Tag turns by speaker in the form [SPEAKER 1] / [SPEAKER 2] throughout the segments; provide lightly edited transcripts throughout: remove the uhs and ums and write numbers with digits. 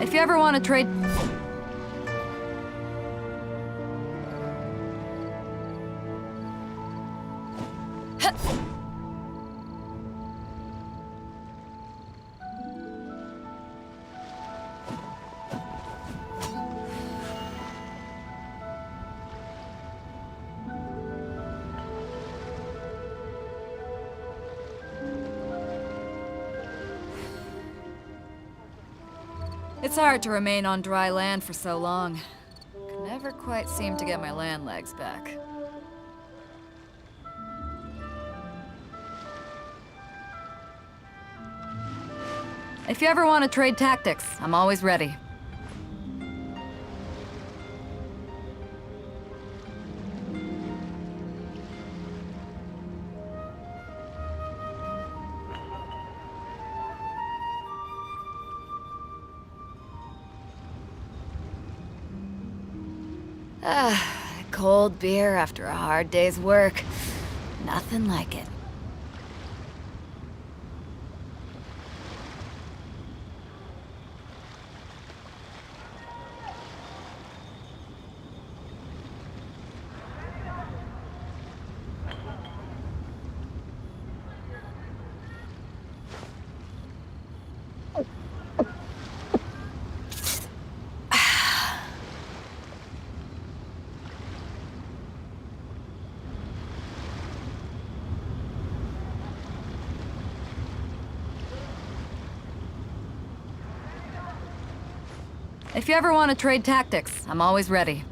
[SPEAKER 1] If you ever want to trade... It's hard to remain on dry land for so long. Could never quite seem to get my land legs back. If you ever want to trade tactics, I'm always ready. Cold beer after a hard day's work. Nothing like it. If you ever want to trade tactics, I'm always ready.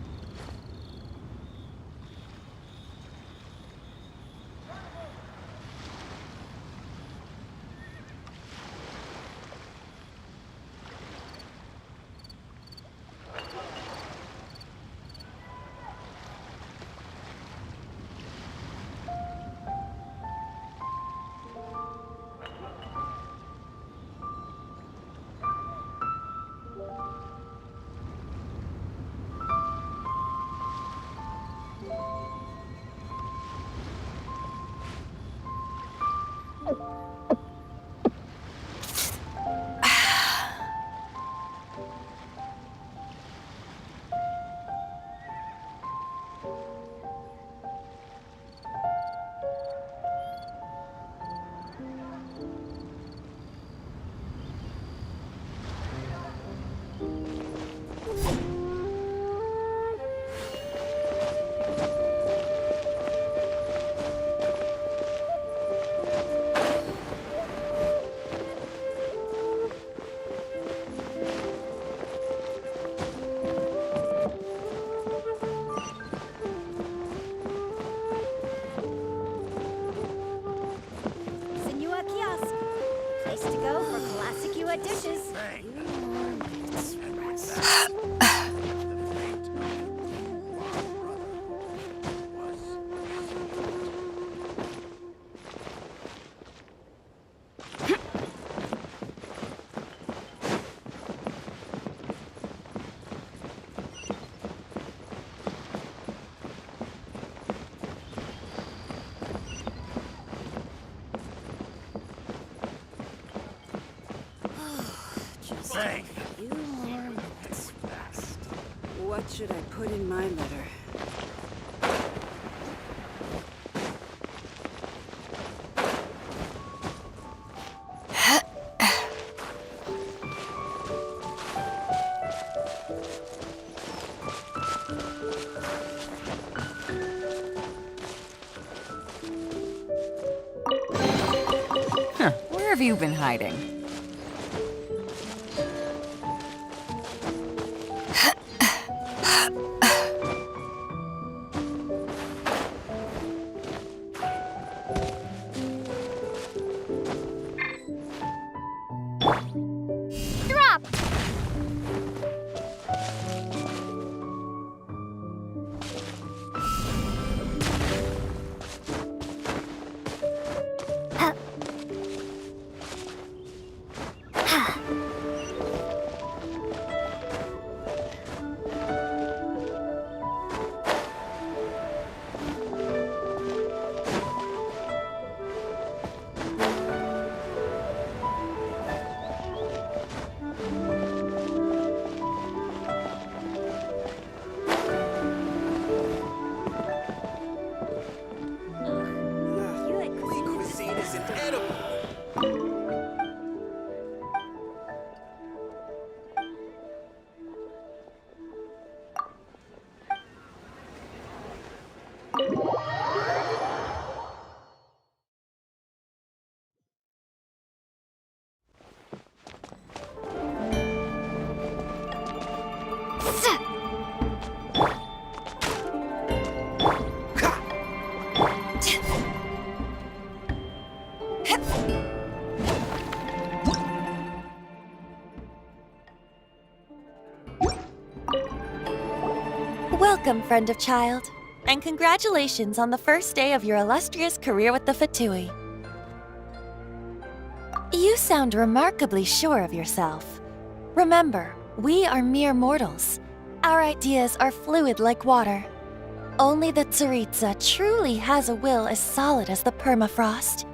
[SPEAKER 2] Place to go for classic you dishes.
[SPEAKER 3] A few more minutes rest. What should I put in my letter?
[SPEAKER 1] Where have you been hiding?
[SPEAKER 2] Drop!
[SPEAKER 4] Welcome, friend of child, and congratulations on the first day of your illustrious career with the Fatui. You sound remarkably sure of yourself. Remember, we are mere mortals. Our ideas are fluid like water. Only the Tsaritsa truly has a will as solid as the permafrost.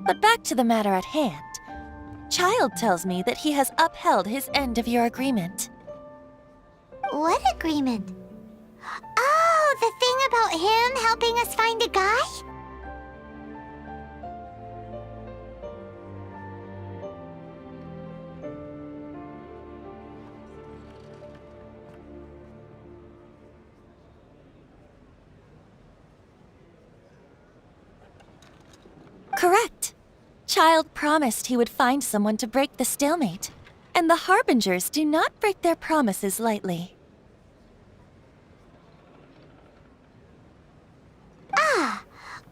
[SPEAKER 4] But back to the matter at hand. Child tells me that he has upheld his end of your agreement.
[SPEAKER 2] What agreement? Oh, the thing about him helping us find a guy?
[SPEAKER 4] Correct. Child promised he would find someone to break the stalemate, and the Harbingers do not break their promises lightly.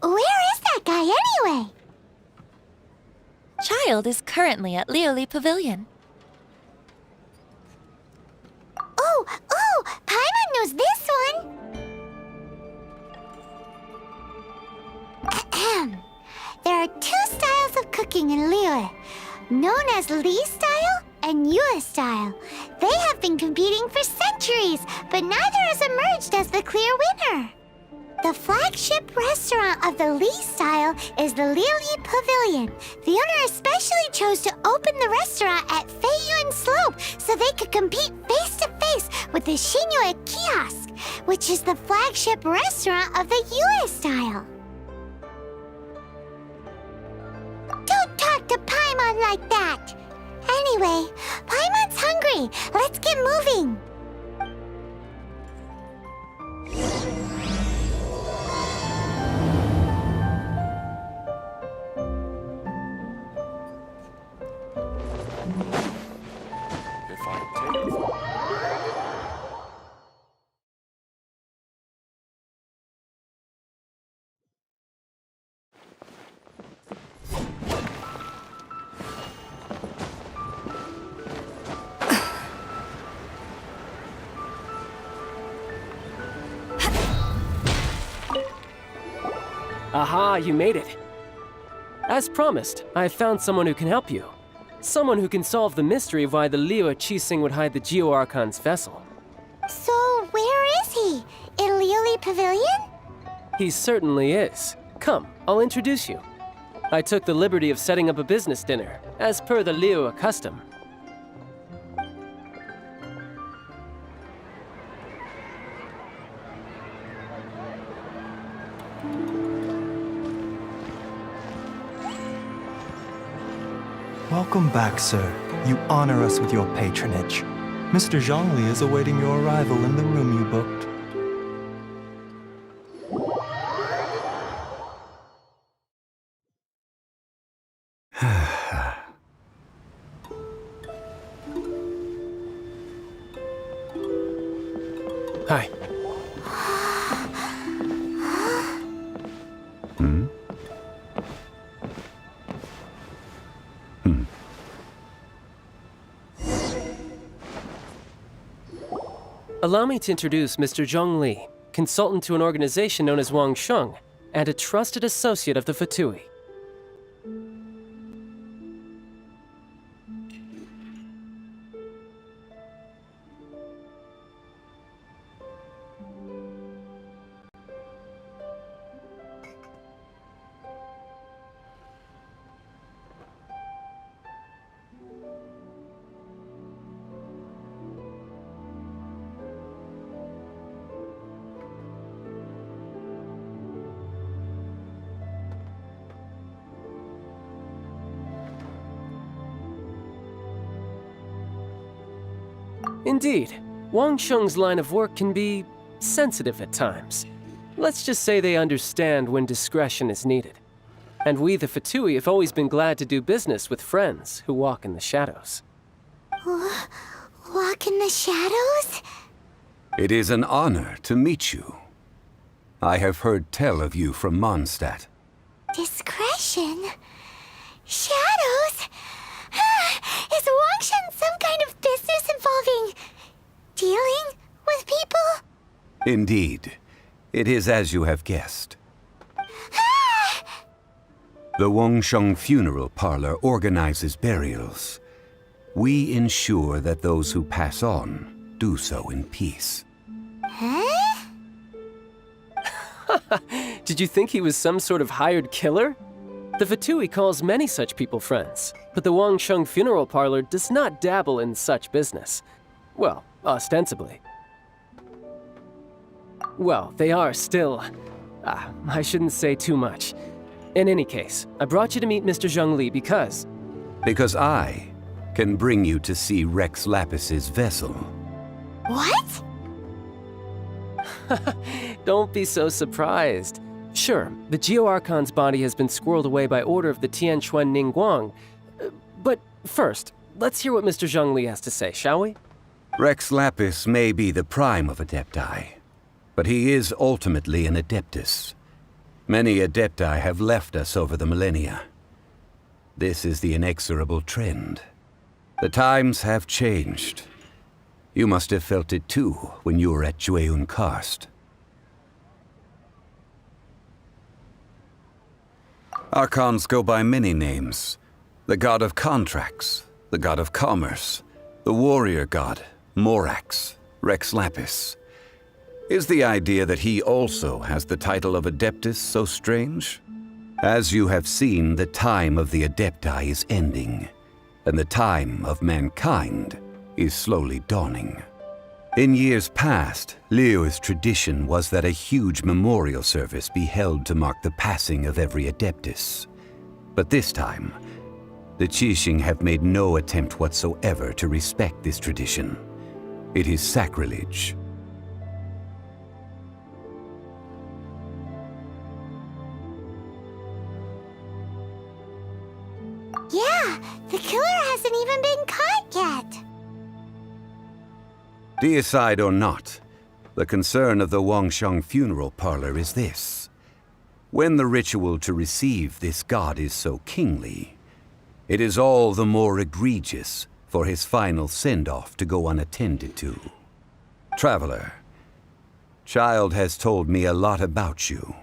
[SPEAKER 2] Where is that guy anyway?
[SPEAKER 4] Child is currently at Lioli Pavilion.
[SPEAKER 2] Oh, Paimon knows this one! Ahem. There are two styles of cooking in Liyue, known as Li style and Yue style. They have been competing for centuries, but neither has emerged as the clear winner. The flagship restaurant of the Li style is the Lioli Pavilion. The owner especially chose to open the restaurant at Feiyuan Slope so they could compete face-to-face with the Shinyue Kiosk, which is the flagship restaurant of the Yue style. Don't talk to Paimon like that! Anyway, Paimon's hungry. Let's get moving.
[SPEAKER 5] Aha, you made it. As promised, I have found someone who can help you. Someone who can solve the mystery of why the Liyue Qixing would hide the Geo-Archon's vessel.
[SPEAKER 2] So, where is he? In Lioli Pavilion?
[SPEAKER 5] He certainly is. Come, I'll introduce you. I took the liberty of setting up a business dinner, as per the Liyue custom.
[SPEAKER 6] Welcome back, sir. You honor us with your patronage. Mr. Zhongli is awaiting your arrival in the room you booked.
[SPEAKER 5] Hi. Allow me to introduce Mr. Zhong Li, consultant to an organization known as Wang Sheng, and a trusted associate of the Fatui. Indeed, Wang Sheng's line of work can be sensitive at times. Let's just say they understand when discretion is needed. And we, the Fatui, have always been glad to do business with friends who walk in the shadows.
[SPEAKER 2] Walk in the shadows?
[SPEAKER 7] It is an honor to meet you. I have heard tell of you from Mondstadt.
[SPEAKER 2] Discretion? Shadows? Is Wang Shen some kind of business involving dealing with people?
[SPEAKER 7] Indeed. It is as you have guessed.
[SPEAKER 2] Ah!
[SPEAKER 7] The Wangsheng Funeral Parlor organizes burials. We ensure that those who pass on do so in peace.
[SPEAKER 2] Huh?
[SPEAKER 5] Did you think he was some sort of hired killer? The Fatui calls many such people friends, but the Wangsheng Funeral Parlor does not dabble in such business. Well, ostensibly. Well, they are still... I shouldn't say too much. In any case, I brought you to meet Mr. Zhongli because...
[SPEAKER 7] Because I can bring you to see Rex Lapis's vessel.
[SPEAKER 2] What?
[SPEAKER 5] Don't be so surprised. Sure, the Geo-Archon's body has been squirreled away by order of the Tianquan Ningguang. But first, let's hear what Mr. Zhongli has to say, shall we?
[SPEAKER 7] Rex Lapis may be the prime of Adepti, but he is ultimately an Adeptus. Many Adepti have left us over the millennia. This is the inexorable trend. The times have changed. You must have felt it too when you were at Jueyun Karst. Archons go by many names. The god of contracts, the god of commerce, the warrior god, Morax, Rex Lapis. Is the idea that he also has the title of Adeptus so strange? As you have seen, the time of the Adepti is ending, and the time of mankind is slowly dawning. In years past, Liyue's tradition was that a huge memorial service be held to mark the passing of every Adeptus. But this time, the Qixing have made no attempt whatsoever to respect this tradition. It is sacrilege.
[SPEAKER 2] Yeah, the killer hasn't even been caught yet.
[SPEAKER 7] Deicide or not, the concern of the Wangsheng Funeral Parlor is this. When the ritual to receive this god is so kingly, it is all the more egregious for his final send-off to go unattended to. Traveler, Child has told me a lot about you.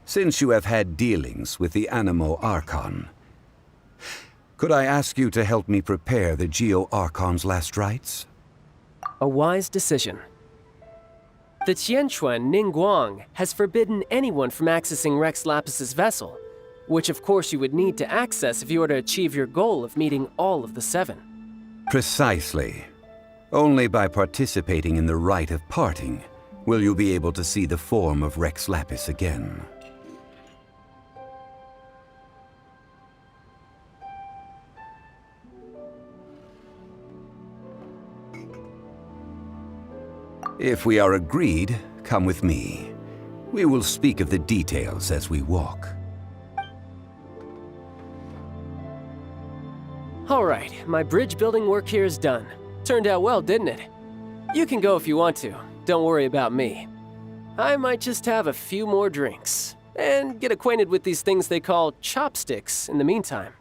[SPEAKER 7] Since you have had dealings with the Animo Archon, could I ask you to help me prepare the Geo-Archon's last rites?
[SPEAKER 5] A wise decision. The Tianquan Ningguang has forbidden anyone from accessing Rex Lapis's vessel, which of course you would need to access if you were to achieve your goal of meeting all of the 7.
[SPEAKER 7] Precisely. Only by participating in the rite of parting will you be able to see the form of Rex Lapis again. If we are agreed, come with me. We will speak of the details as we walk.
[SPEAKER 5] All right, my bridge building work here is done. Turned out well, didn't it? You can go if you want to. Don't worry about me. I might just have a few more drinks and get acquainted with these things they call chopsticks in the meantime.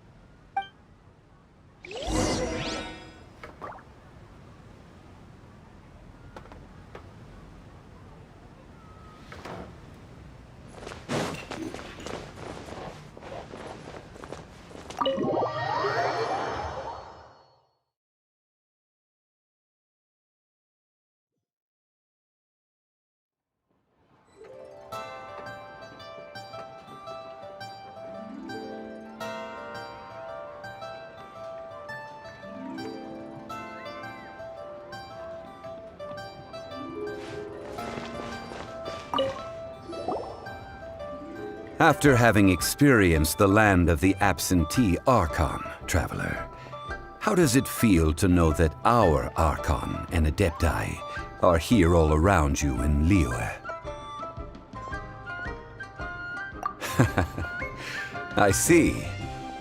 [SPEAKER 7] After having experienced the land of the absentee Archon, Traveler, how does it feel to know that our Archon and Adepti are here all around you in Liyue? I see.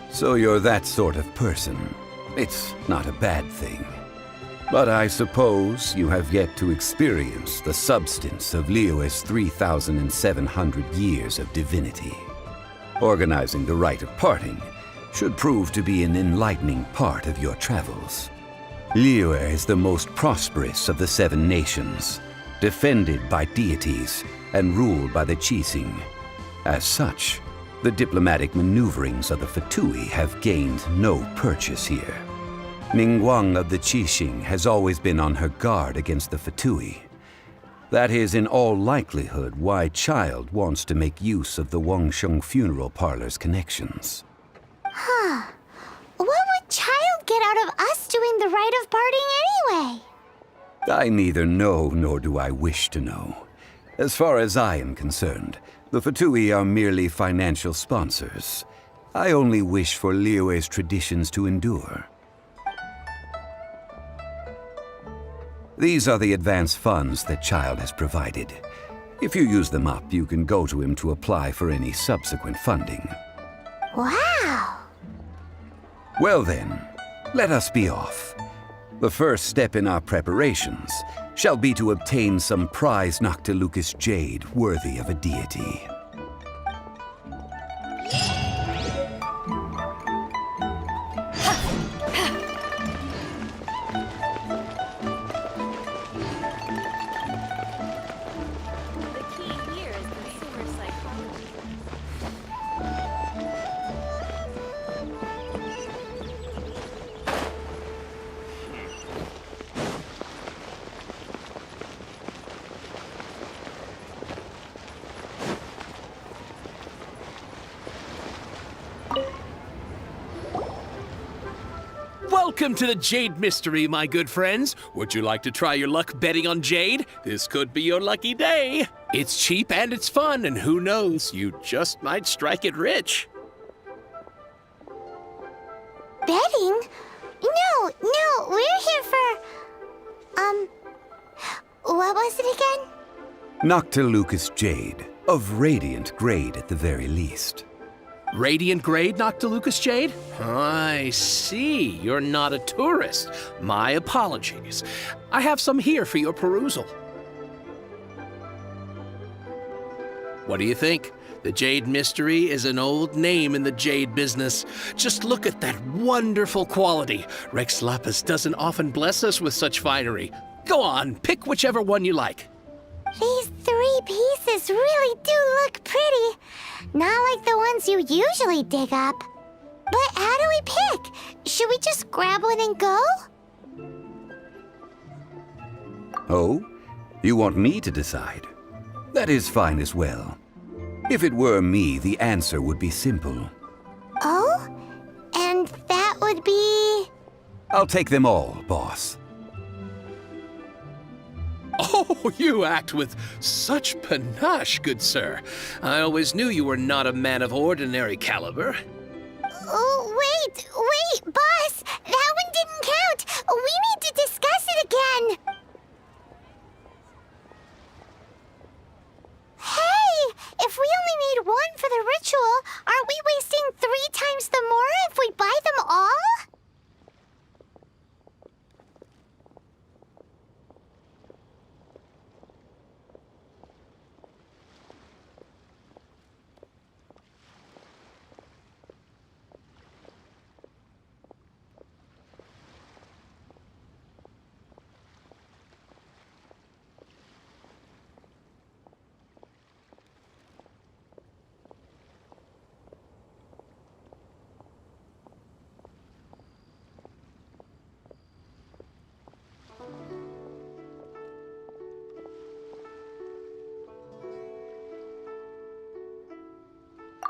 [SPEAKER 7] So you're that sort of person. It's not a bad thing. But I suppose you have yet to experience the substance of Liyue's 3,700 years of divinity. Organizing the rite of parting should prove to be an enlightening part of your travels. Liyue is the most prosperous of the 7 nations, defended by deities and ruled by the Qixing. As such, the diplomatic maneuverings of the Fatui have gained no purchase here. Ningguang of the Qixing has always been on her guard against the Fatui. That is in all likelihood why Child wants to make use of the Wangsheng funeral parlor's connections.
[SPEAKER 2] Huh. What would Child get out of us doing the rite of parting anyway?
[SPEAKER 7] I neither know nor do I wish to know. As far as I am concerned, the Fatui are merely financial sponsors. I only wish for Liyue's traditions to endure. These are the advance funds that Child has provided. If you use them up, you can go to him to apply for any subsequent funding.
[SPEAKER 2] Wow!
[SPEAKER 7] Well then, let us be off. The first step in our preparations shall be to obtain some prize Noctilucous jade worthy of a deity.
[SPEAKER 3] The key here is consumer psychology.
[SPEAKER 8] Welcome to the Jade Mystery, my good friends. Would you like to try your luck betting on Jade? This could be your lucky day. It's cheap and it's fun, and who knows, you just might strike it rich.
[SPEAKER 2] Betting? No, we're here for... What was it again?
[SPEAKER 7] Noctilucous jade, of radiant grade at the very least.
[SPEAKER 8] Radiant grade, Noctilucous Jade? I see. You're not a tourist. My apologies. I have some here for your perusal. What do you think? The Jade Mystery is an old name in the jade business. Just look at that wonderful quality. Rex Lapis doesn't often bless us with such finery. Go on, pick whichever one you like.
[SPEAKER 2] These 3 pieces really do look pretty. Not like the ones you usually dig up. But how do we pick? Should we just grab one and go?
[SPEAKER 7] Oh? You want me to decide? That is fine as well. If it were me, the answer would be simple.
[SPEAKER 2] Oh? And that would be...
[SPEAKER 7] I'll take them all, boss.
[SPEAKER 8] Oh, you act with such panache, good sir. I always knew you were not a man of ordinary caliber.
[SPEAKER 2] Oh, wait, boss! That one didn't count! We need to discuss it again! Hey! If we only need one for the ritual, aren't we wasting 3 times the more if we buy them all?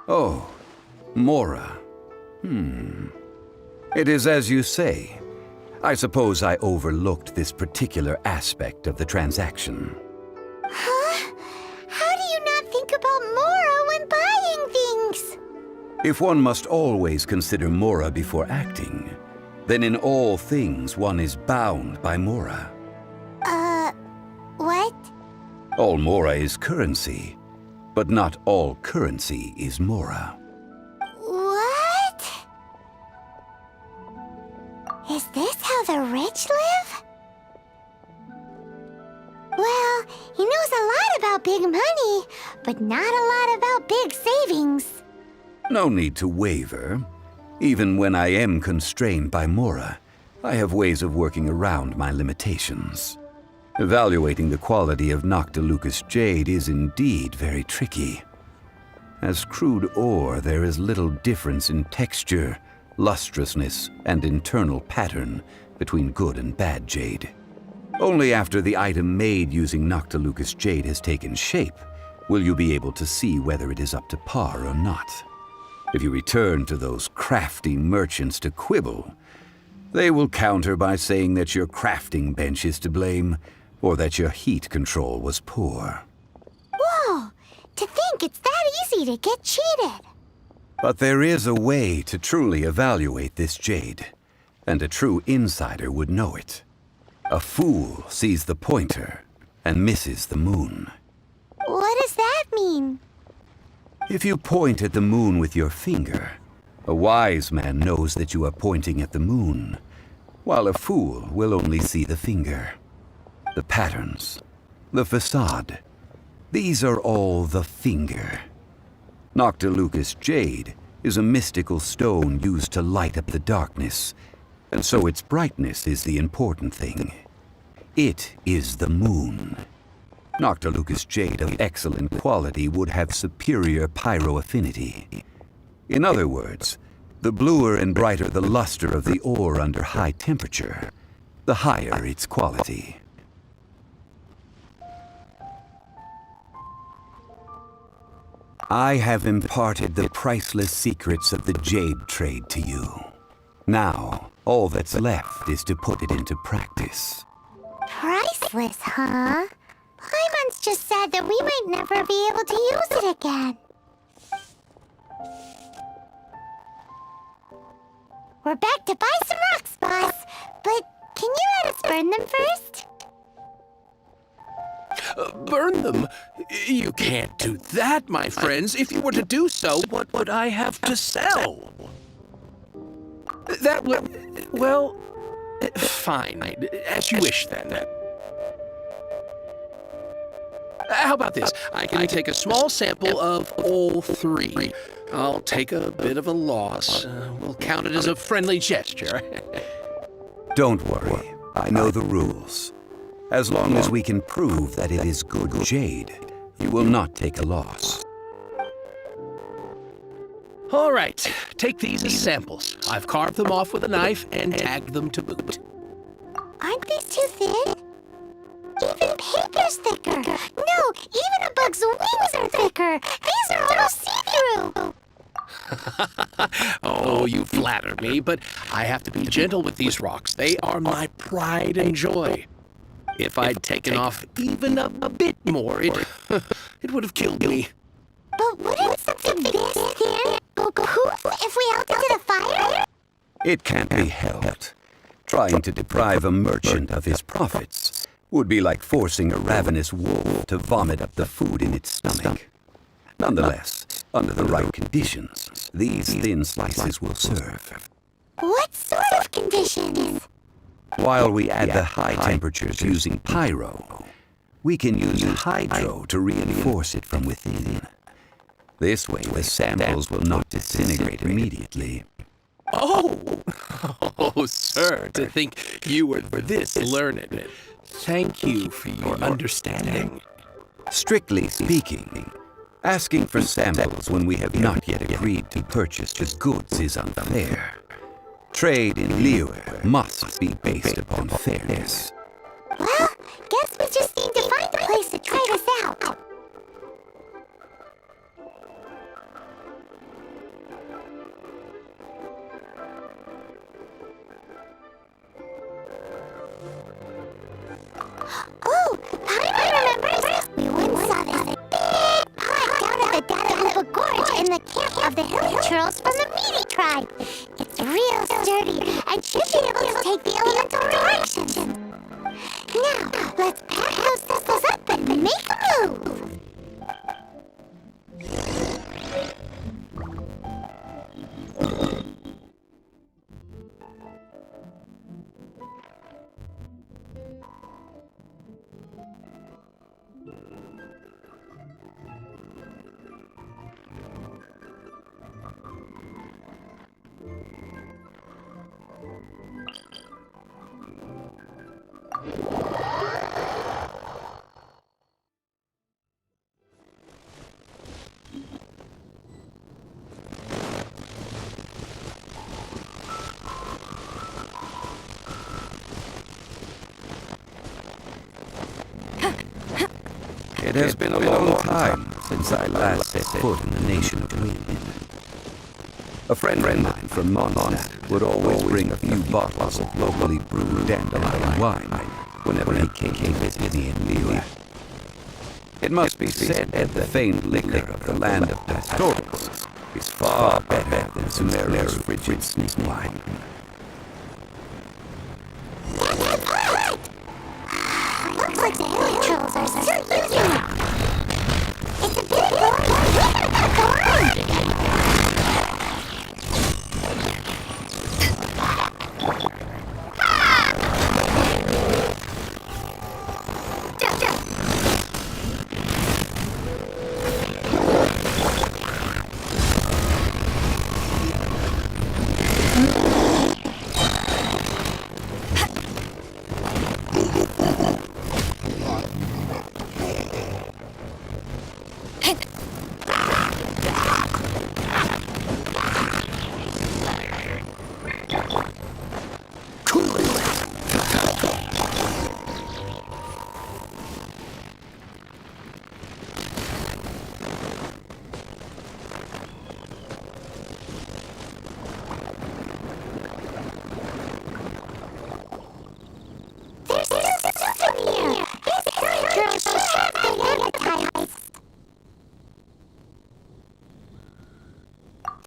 [SPEAKER 7] Oh, Mora. It is as you say. I suppose I overlooked this particular aspect of the transaction.
[SPEAKER 2] Huh? How do you not think about Mora when buying things?
[SPEAKER 7] If one must always consider Mora before acting, then in all things one is bound by Mora.
[SPEAKER 2] What?
[SPEAKER 7] All Mora is currency, but not all currency is Mora.
[SPEAKER 2] What? Is this how the rich live? Well, he knows a lot about big money, but not a lot about big savings.
[SPEAKER 7] No need to waver. Even when I am constrained by Mora, I have ways of working around my limitations. Evaluating the quality of Noctilucous jade is indeed very tricky. As crude ore, there is little difference in texture, lustrousness, and internal pattern between good and bad jade. Only after the item made using Noctilucous jade has taken shape will you be able to see whether it is up to par or not. If you return to those crafty merchants to quibble, they will counter by saying that your crafting bench is to blame, or that your heat control was poor.
[SPEAKER 2] Whoa! To think it's that easy to get cheated!
[SPEAKER 7] But there is a way to truly evaluate this jade, and a true insider would know it. A fool sees the pointer and misses the moon.
[SPEAKER 2] What does that mean?
[SPEAKER 7] If you point at the moon with your finger, a wise man knows that you are pointing at the moon, while a fool will only see the finger. The patterns, the facade, these are all the finger. Noctilucous jade is a mystical stone used to light up the darkness, and so its brightness is the important thing. It is the moon. Noctilucous jade of excellent quality would have superior pyro affinity. In other words, the bluer and brighter the luster of the ore under high temperature, the higher its quality. I have imparted the priceless secrets of the jade trade to you. Now, all that's left is to put it into practice.
[SPEAKER 2] Priceless, huh? Paimon's just said that we might never be able to use it again. We're back to buy some rocks, boss. But can you let us burn them first?
[SPEAKER 8] Burn them? You can't do that, my friends. If you were to do so, what would I have to sell? That would... well... fine. As you wish, then. How about this? I can take a small sample of all three. I'll take a bit of a loss. We'll count it as a friendly gesture.
[SPEAKER 7] Don't worry. I know the rules. As long as we can prove that it is good jade, you will not take a loss.
[SPEAKER 8] All right. Take these as samples. I've carved them off with a knife and tagged them to boot.
[SPEAKER 2] Aren't these too thin? Even paper's thicker. No, even a bug's wings are thicker. These are all see-through.
[SPEAKER 8] Oh, you flatter me, but I have to be gentle with these rocks. They are my pride and joy. If I'd taken off even a bit more, it would have killed me.
[SPEAKER 2] But wouldn't something this thin go poof if we held it to the fire?
[SPEAKER 7] It can't be helped. Trying to deprive a merchant of his profits would be like forcing a ravenous wolf to vomit up the food in its stomach. Nonetheless, under the right conditions, these thin slices will serve.
[SPEAKER 2] What sort of conditions?
[SPEAKER 7] While we add the high temperatures using pyro, we can use hydro to reinforce it from within. This way, the samples will not disintegrate immediately.
[SPEAKER 8] Oh, sir, to think you were this learned. Thank you for your understanding.
[SPEAKER 7] Strictly speaking, asking for samples when we have not yet agreed to purchase the goods is unfair. Trade in Liyue must be based upon fairness.
[SPEAKER 2] Well, guess we just need to find a place to try this out. Oh, Paimon remembers! We once saw this big pot down at the Dadalupa Gorge in the camp of the Hill Churls from the Meaty tribe. It's real sturdy and should be able to take the elemental directions. Now, let's pack those thistles up and make a move!
[SPEAKER 7] It has been a long time since I last set foot in the nation of Wind. A friend of mine from Mondstadt would always bring a few bottles of locally brewed dandelion wine whenever he came to visit me in Liyue. It must be said that the famed liquor of the land of pastorals is far better than Sumerio's frigid sneak wine.
[SPEAKER 2] That's right! Looks like the hill trolls are still using it. It's a bit boring.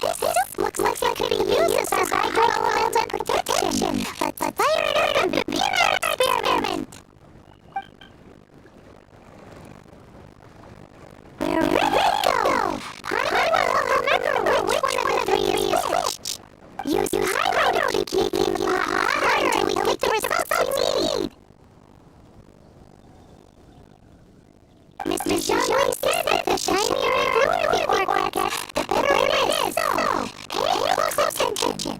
[SPEAKER 2] Go on! Looks like it could be used as hydroelectric protection. Let's fire it out and begin our experiment. There we go! I will remember which one of the three is which. Use hydro to keep things hot until we get the results we need. Mr. Johnny said that the shinier and bluer the artwork, the better it is. So, pay close attention.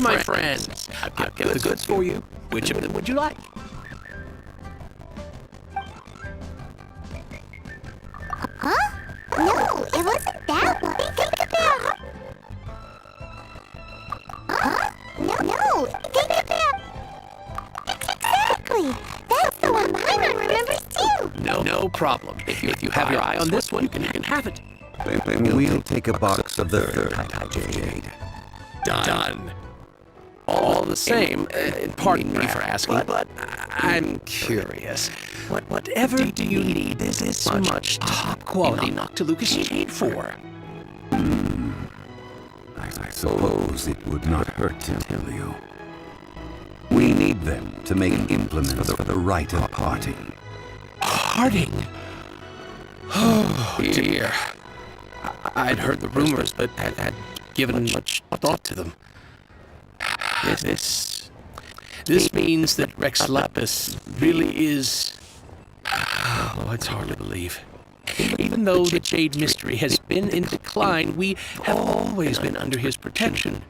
[SPEAKER 8] my friends. I've got the goods for you. Which of them would you like?
[SPEAKER 2] Huh? No, it wasn't that one. Think about... Huh? No, think about... Exactly! That's the one Paimon remembers too!
[SPEAKER 8] No problem. If you have your eye on this one, you can have it.
[SPEAKER 7] Then we'll take a box of the third type jade.
[SPEAKER 8] Done. All the same, pardon me for asking, but I'm curious. Whatever do you need this much top-quality Noctilucus jade for?
[SPEAKER 7] I suppose it would not hurt to tell you. We need them to make implements for the rite of parting.
[SPEAKER 8] Parting? Oh, dear. I'd heard the rumors, but had given much thought to them. This means that Rex Lapis really is... Oh, it's hard to believe. Even though the Jade Mystery has been in decline, we have always been under his protection.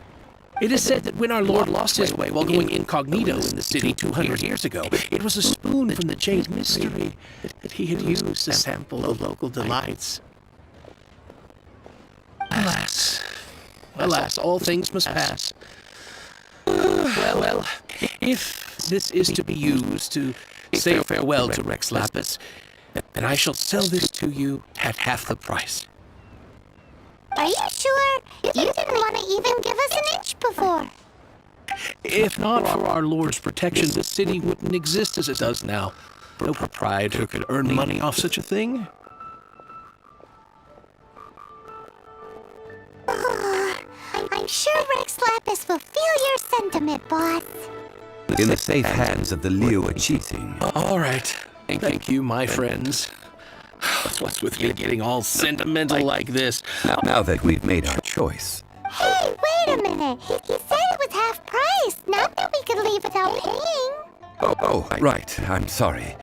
[SPEAKER 8] It is said that when our Lord lost his way while going incognito in the city 200 years ago, it was a spoon from the Jade Mystery that he had used to sample the local delights. Alas, all things must pass. Well, if this is to be used to say farewell to Rex Lapis, then I shall sell this to you at half the price.
[SPEAKER 2] Are you sure? You didn't want to even give us an inch before.
[SPEAKER 8] If not for our Lord's protection, the city wouldn't exist as it does now. No proprietor could earn money off such a thing.
[SPEAKER 2] I'm sure Rex Lapis will feel your sentiment, boss.
[SPEAKER 7] In the safe hands of the Liyue cheating.
[SPEAKER 8] All right. Thank you, my friends. What's with me getting all sentimental like this?
[SPEAKER 7] Now that we've made our choice.
[SPEAKER 2] Hey, wait a minute. He said it was half price, not that we could leave without paying.
[SPEAKER 7] Oh, right. I'm sorry.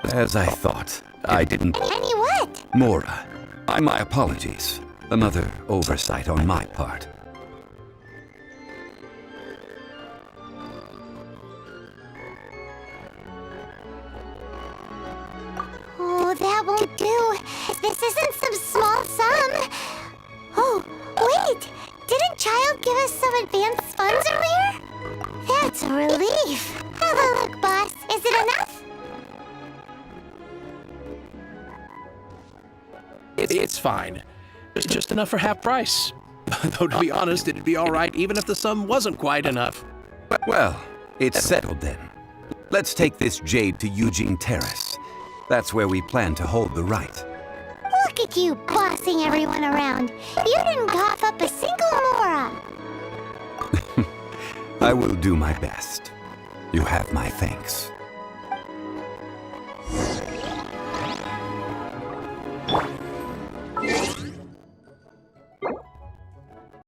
[SPEAKER 7] As I thought, I didn't...
[SPEAKER 2] Any what?
[SPEAKER 7] Mora, my apologies. Another oversight on my part.
[SPEAKER 2] Oh, that won't do. This isn't some small sum. Oh, wait. Didn't Child give us some advance funds earlier? That's a relief. Have a look, boss. Is it enough?
[SPEAKER 8] It's fine. It's just enough for half price. Though, to be honest, it'd be all right even if the sum wasn't quite enough.
[SPEAKER 7] Well, it's settled then. Let's take this jade to Eugene Terrace. That's where we plan to hold the rite.
[SPEAKER 2] Look at you bossing everyone around. You didn't cough up a single Mora.
[SPEAKER 7] I will do my best. You have my thanks.